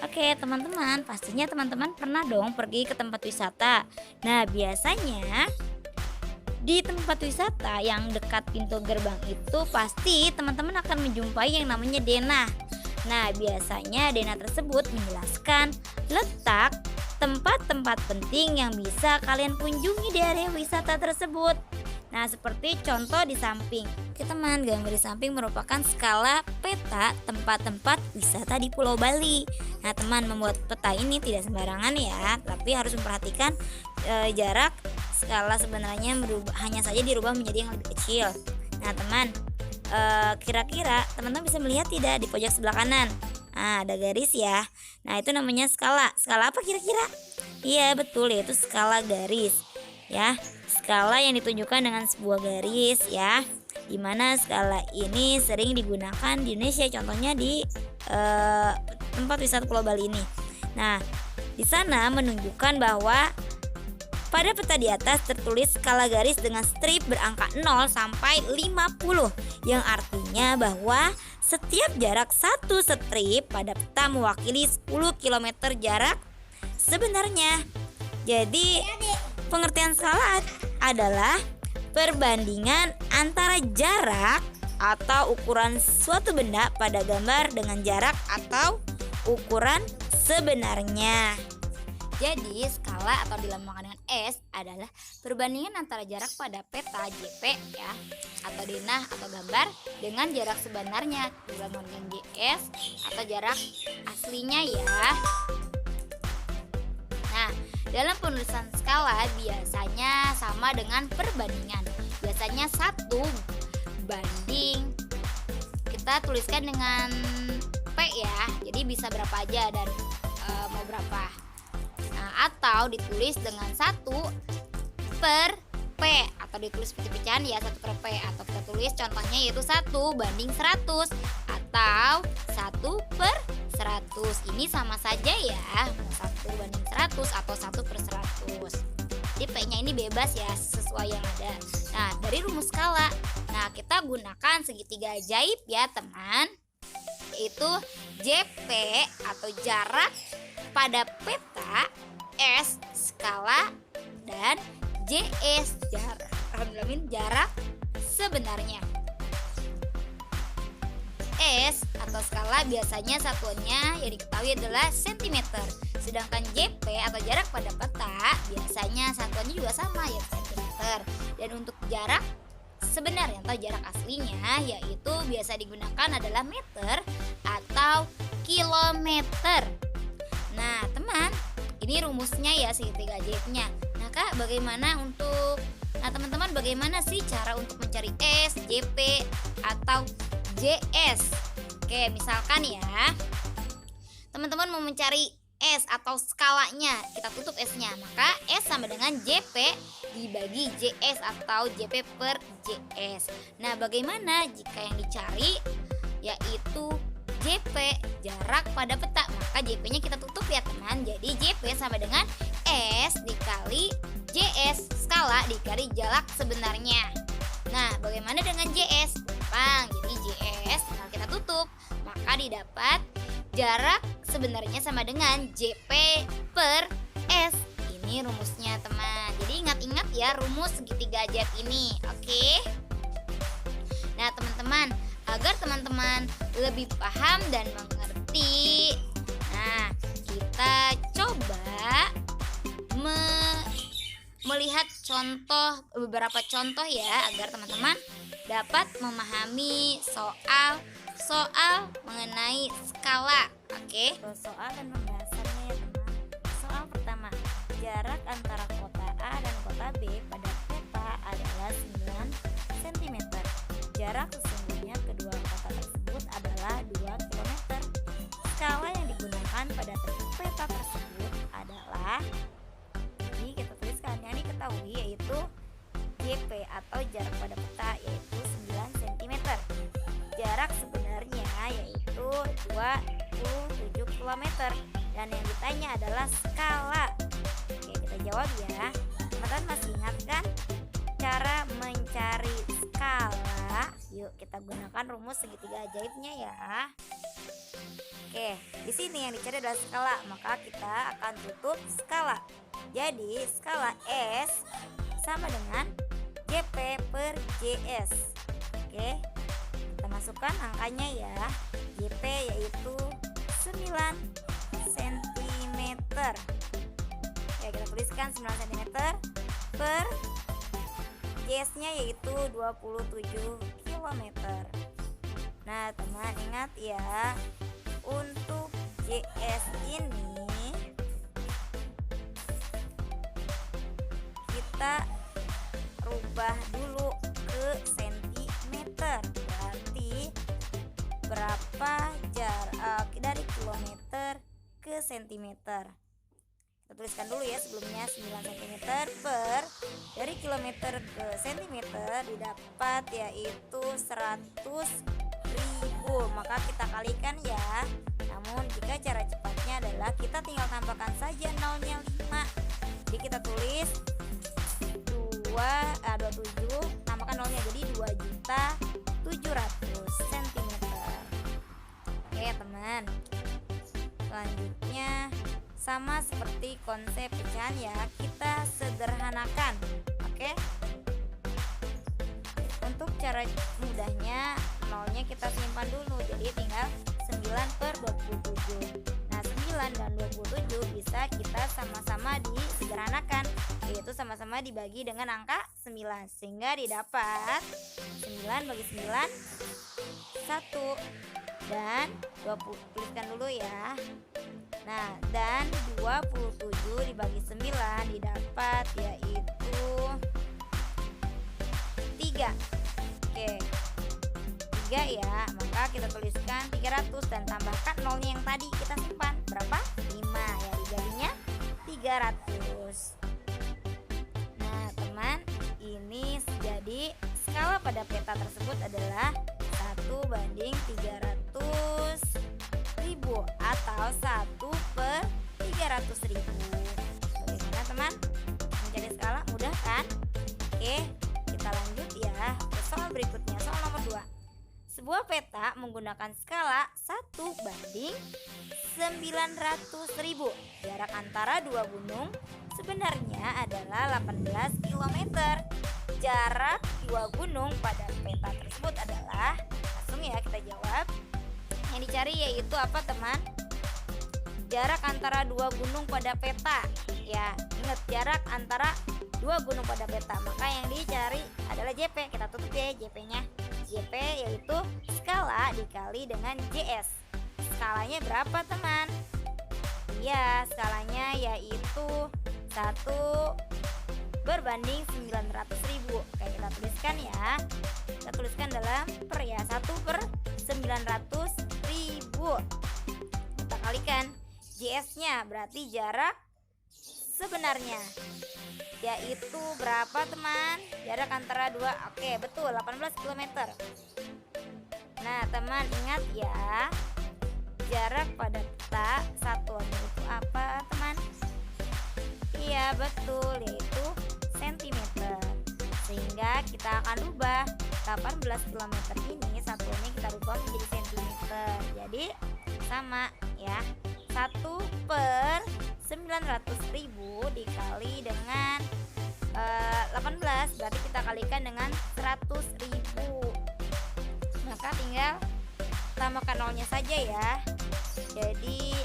Oke, teman-teman, pastinya teman-teman pernah dong pergi ke tempat wisata. Nah, biasanya di tempat wisata yang dekat pintu gerbang itu pasti teman-teman akan menjumpai yang namanya denah. Nah, biasanya denah tersebut menjelaskan letak tempat-tempat penting yang bisa kalian kunjungi di area wisata tersebut. Nah, seperti contoh di samping. Oke teman, gambar di samping merupakan skala peta tempat-tempat wisata di Pulau Bali. Nah teman, membuat peta ini tidak sembarangan ya, tapi harus memperhatikan jarak. Skala sebenarnya hanya saja dirubah menjadi yang lebih kecil. Nah teman, kira-kira teman-teman bisa melihat tidak di pojok sebelah kanan? Nah, ada garis ya. Nah itu namanya skala. Skala apa kira-kira? Iya betul, yaitu skala garis ya. Skala yang ditunjukkan dengan sebuah garis ya, dimana skala ini sering digunakan di Indonesia, contohnya di tempat wisata Pulau Bali ini. Nah, di sana menunjukkan bahwa pada peta di atas tertulis skala garis dengan strip berangka 0 sampai 50, yang artinya bahwa setiap jarak satu strip pada peta mewakili 10 km jarak sebenarnya. Jadi pengertian skala adalah perbandingan antara jarak atau ukuran suatu benda pada gambar dengan jarak atau ukuran sebenarnya. Jadi skala atau dilambangkan dengan S adalah perbandingan antara jarak pada peta JP ya, atau denah atau gambar dengan jarak sebenarnya dilambangkan dengan JS atau jarak aslinya ya. Nah, dalam penulisan skala biasanya sama dengan perbandingan. Biasanya 1 banding, kita tuliskan dengan P ya. Jadi bisa berapa aja dan mau berapa. Nah, atau ditulis dengan 1 per P, atau ditulis pecahan ya, 1 per P, atau kita tulis contohnya yaitu 1 banding 100 atau 1 per 100. Ini sama saja ya, 1 banding 100 atau 1 per 100. Jadi P-nya ini bebas ya, sesuai yang ada. Nah, dari rumus skala, nah kita gunakan segitiga ajaib ya teman, yaitu JP atau jarak pada peta, S skala, dan JS jarak sebenarnya. S atau skala biasanya satuannya yang diketahui adalah cm, sedangkan JP atau jarak pada peta biasanya satuannya juga sama yaitu cm. Dan untuk jarak sebenarnya atau jarak aslinya yaitu biasa digunakan adalah meter atau kilometer. Nah teman, ini rumusnya ya segitiga ajaibnya. Nah kak, teman-teman bagaimana sih cara untuk mencari S, JP atau JS? Oke, misalkan ya, teman-teman mau mencari S atau skalanya, kita tutup S-nya, maka S sama dengan JP dibagi JS atau JP per JS. Nah, bagaimana jika yang dicari yaitu JP, jarak pada peta, maka JP-nya kita tutup ya teman. Jadi JP sama dengan S dikali JS skala dikali jarak sebenarnya. Nah, bagaimana dengan JS? Gampang, jadi JS kita tutup, maka didapat jarak sebenarnya sama dengan JP per S. Ini rumusnya teman. Jadi ingat-ingat ya rumus segitiga ajaib ini, oke? Nah teman-teman, agar teman-teman lebih paham dan mengerti, nah kita coba melihat beberapa contoh ya, agar teman-teman dapat memahami soal mengenai skala. Oke, soal dan pembahasannya ya teman. Soal pertama, jarak antara kota A dan kota B pada peta adalah 9 cm. Jarak sesungguhnya kedua kota tersebut adalah 2 km. Skala yang digunakan pada peta tersebut adalah, jadi kita tuliskan yang diketahui yaitu JP atau jarak pada peta yaitu 9 cm. Jarak sebenarnya yaitu 27 km. Dan yang ditanya adalah skala. Oke, kita jawab ya. Teman-teman masih ingat kan cara mencari skala? Yuk kita gunakan rumus segitiga ajaibnya ya. Oke, di sini yang dicari adalah skala, maka kita akan tutup skala. Jadi skala S sama dengan JP per JS. Oke, kita masukkan angkanya ya. JP yaitu 9 cm. Ya, kita tuliskan 9 cm per JS-nya yaitu 27 km. Nah, teman ingat ya, untuk JS ini kita rubah dulu ke sentimeter. Berarti berapa jarak dari kilometer ke sentimeter. Kita tuliskan dulu ya sebelumnya 9 cm per dari kilometer ke sentimeter didapat yaitu 100.000. Maka kita kalikan ya. Namun jika cara cepatnya adalah kita tinggal tambahkan saja nolnya 5. Jadi kita tulis 27 tambahkan nolnya jadi 2.700.000 cm. Oke teman, selanjutnya sama seperti konsep pecahan ya, kita sederhanakan. Oke, untuk cara mudahnya nolnya kita simpan dulu, jadi tinggal 9 per 27. Nah 9 dan 27 bisa kita sama-sama disederhanakan, yaitu sama-sama dibagi dengan angka 9, sehingga didapat 9 bagi 9 1 dan 20, tuliskan dulu ya. Nah, dan 27 dibagi 9 didapat yaitu 3. Oke, 3 ya. Maka kita tuliskan 300 dan tambahkan nolnya yang tadi kita simpan. Berapa? 5 ya, dijadinya 300. Nah, teman, ini jadi skala pada peta tersebut adalah 1 banding 300.000 atau 1 per 300.000. Bagaimana teman? Mencari skala mudah kan? Oke, kita lanjut ya ke soal berikutnya, soal nomor 2. Sebuah peta menggunakan skala 1 banding 900.000. Jarak antara dua gunung sebenarnya adalah 18 km. Jarak dua gunung pada peta tersebut adalah, langsung ya kita jawab. Yang dicari yaitu apa teman? Jarak antara dua gunung pada peta. Ya, ingat jarak antara dua gunung pada peta. Maka yang dicari adalah JP. Kita tutup ya JP-nya. JP yaitu skala dikali dengan JS. Skalanya berapa teman? Ya, skalanya yaitu 1 berbanding 900.000. Oke, kita tuliskan ya. Kita tuliskan dalam per ya, 1 per 900.000. Kita kalikan JS-nya, berarti jarak sebenarnya yaitu berapa teman? Jarak antara dua, oke betul 18 km. Nah teman ingat ya, jarak pada peta satuannya itu apa teman? Iya betul, yaitu cm. Sehingga kita akan rubah 18 km ini satuannya kita rubah menjadi cm. Jadi sama ya, 1 per 900.000 dikali dengan 18, berarti kita kalikan dengan 100.000. Maka tinggal tambahkan nolnya saja ya. Jadi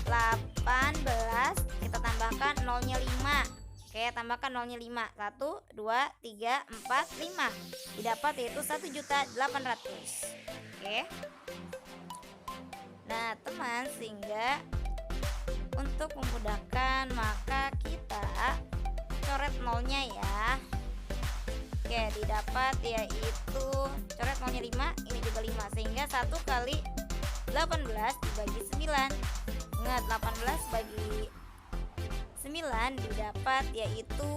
18 kita tambahkan nolnya 5. Oke, tambahkan nolnya 5. 1, 2, 3, 4, 5. Didapat yaitu 1.800.000. Oke. Nah teman, sehingga untuk memudahkan maka kita coret nolnya ya. Oke, didapat yaitu coret nolnya 5, ini juga 5, sehingga 1 kali 18 dibagi 9. Ingat 18 bagi 9 didapat yaitu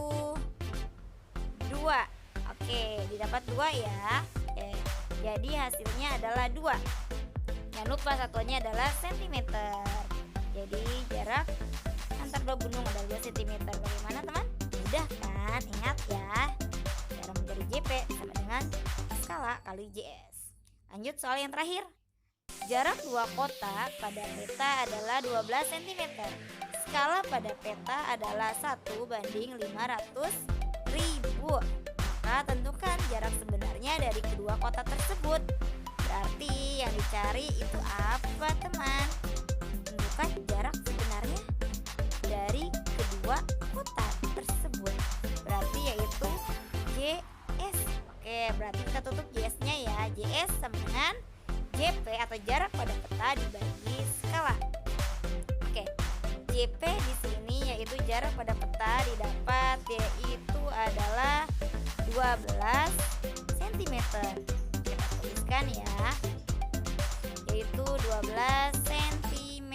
2. Oke, didapat 2 ya. Oke, jadi hasilnya adalah 2. Jangan lupa satuannya adalah cm. Jadi jarak antar dua gunung adalah 2 cm. Bagaimana teman? Mudah kan? Ingat ya, cara menjadi dari JP sama dengan skala kali JS. Lanjut soal yang terakhir. Jarak dua kota pada peta adalah 12 cm. Skala pada peta adalah 1:500.000. Maka tentukan jarak sebenarnya dari kedua kota tersebut. Berarti yang dicari itu apa, teman? Tentukan jarak sebenarnya dari kedua kota tersebut. Berarti yaitu JS. Oke, berarti kita tutup JS-nya ya. JS sama dengan JP atau jarak pada peta dibagi skala. Oke, JP di sini yaitu jarak pada peta didapat yaitu adalah 12 cm. Kita tuliskan ya, yaitu 12 cm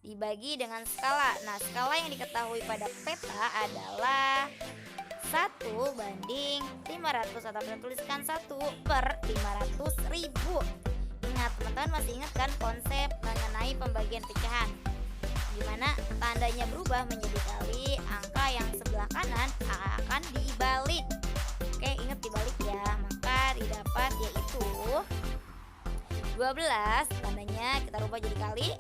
dibagi dengan skala. Nah, skala yang diketahui pada peta adalah 1:500 atau kita tuliskan 1/500.000. Ingat, teman-teman masih ingat kan konsep mengenai pembagian pecahan, dimana tandanya berubah menjadi kali, angka yang sebelah kanan akan dibalik. Oke, ingat dibalik ya. Maka didapat yaitu 12, tandanya kita rubah jadi kali,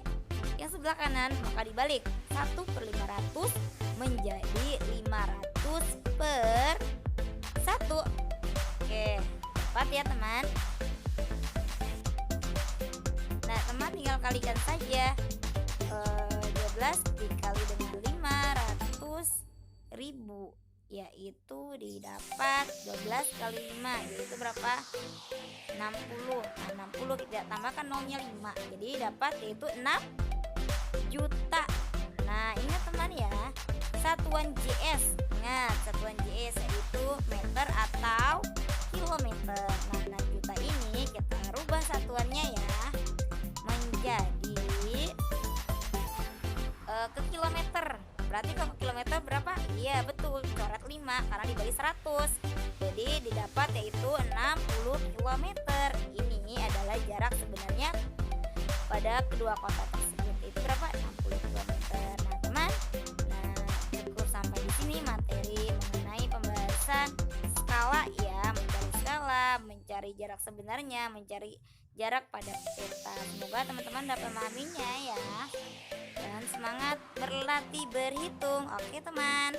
yang sebelah kanan maka dibalik 1/500 menjadi 500/1. Oke, tepat ya teman. Nah, teman tinggal kalikan saja 12 dikali dengan 500.000, yaitu didapat 12 kali 5, yaitu berapa? 60. Nah, 60 kita tambahkan nolnya 5, jadi dapat yaitu 6 juta. Nah, ingat teman ya, satuan JS. Ingat, satuan JS yaitu meter atau kilometer. Nah, 6 juta ini kita rubah satuannya ya menjadi ke kilometer. Berarti kalau ke kilometer berapa? Iya, betul, coret 5 karena dibagi 100. Jadi didapat yaitu 60 kilometer. Ini adalah jarak sebenarnya pada kedua kota tersebut. Itu berapa? 60 kilometer. Nah, teman, cukup sampai di sini materi mengenai pembahasan skala ya, mencari skala, mencari jarak sebenarnya, mencari jarak pada peta. Semoga teman-teman dapat memahaminya ya. Dan semangat berlatih berhitung. Oke, teman.